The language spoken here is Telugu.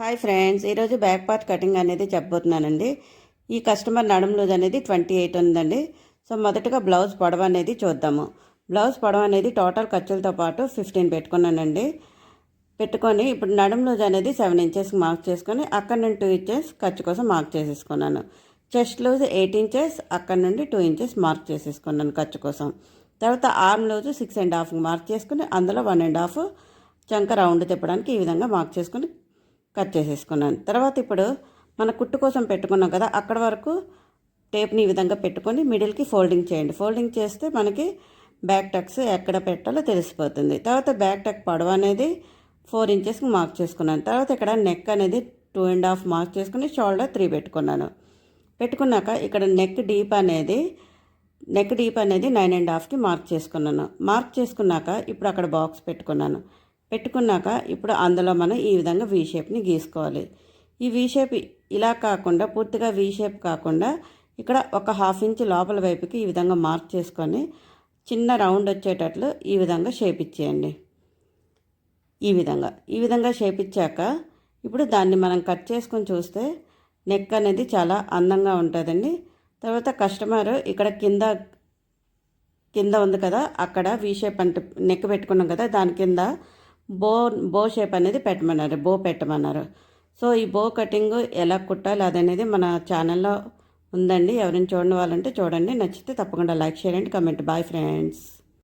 హాయ్ ఫ్రెండ్స్, ఈరోజు బ్యాక్ పార్ట్ కటింగ్ అనేది చెప్పబోతున్నానండి. ఈ కస్టమర్ నడుము లూజ్ అనేది 28 ఉందండి. సో మొదటగా బ్లౌజ్ పొడవు అనేది చూద్దాము. బ్లౌజ్ పొడవు అనేది టోటల్ ఖర్చులతో పాటు 15 పెట్టుకున్నానండి. పెట్టుకొని ఇప్పుడు నడుము లూజ్ అనేది 7 ఇంచెస్కి మార్క్ చేసుకొని అక్కడ నుండి 2 ఇంచెస్ ఖర్చు కోసం మార్క్ చేసేసుకున్నాను. చెస్ట్ లూజ్ 8 ఇంచెస్, అక్కడ నుండి 2 ఇంచెస్ మార్క్ చేసేసుకున్నాను ఖర్చు కోసం. తర్వాత ఆర్మ్ లూజ్ 6.5 మార్క్ చేసుకుని అందులో 1.5 చంక రౌండ్ తిప్పడానికి ఈ విధంగా మార్క్ చేసుకుని కట్ చేసేసుకున్నాను. తర్వాత ఇప్పుడు మన కుట్టు కోసం పెట్టుకున్నాం కదా, అక్కడ వరకు టేప్ని ఈ విధంగా పెట్టుకొని మిడిల్కి ఫోల్డింగ్ చేయండి. ఫోల్డింగ్ చేస్తే మనకి బ్యాక్ టక్స్ ఎక్కడ పెట్టాలో తెలిసిపోతుంది. తర్వాత బ్యాక్ టక్ పొడవు అనేది 4 ఇంచెస్కి మార్క్ చేసుకున్నాను. తర్వాత ఇక్కడ నెక్ అనేది 2.5 మార్క్ చేసుకుని షోల్డర్ 3 పెట్టుకున్నాను. పెట్టుకున్నాక ఇక్కడ నెక్ డీప్ అనేది 9.5కి మార్క్ చేసుకున్నాను. మార్క్ చేసుకున్నాక ఇప్పుడు అక్కడ బాక్స్ పెట్టుకున్నాక ఇప్పుడు అందులో మనం ఈ విధంగా వీ షేప్ని గీసుకోవాలి. ఈ వీ షేప్ ఇలా కాకుండా పూర్తిగా వీ షేప్ కాకుండా ఇక్కడ ఒక 1/2 ఇంచ్ లోపల వైపుకి ఈ విధంగా మార్క్ చేసుకొని చిన్న రౌండ్ వచ్చేటట్లు ఈ విధంగా షేప్ ఇచ్చేయండి. ఈ విధంగా షేప్ ఇచ్చాక ఇప్పుడు దాన్ని మనం కట్ చేసుకొని చూస్తే నెక్ అనేది చాలా అందంగా ఉంటుందండి. తర్వాత కస్టమర్ ఇక్కడ కింద ఉంది కదా, అక్కడ వీ షేప్ అంటే నెక్ పెట్టుకున్నాం కదా, దాని కింద బో షేప్ అనేది పెట్టమన్నారు. సో ఈ బో కటింగ్ ఎలా కుట్టాలి అదనేది మన ఛానల్లో ఉందండి. ఎవరైనా చూడని వాళ్ళంటే చూడండి. నచ్చితే తప్పకుండా like, share and comment. Bye friends.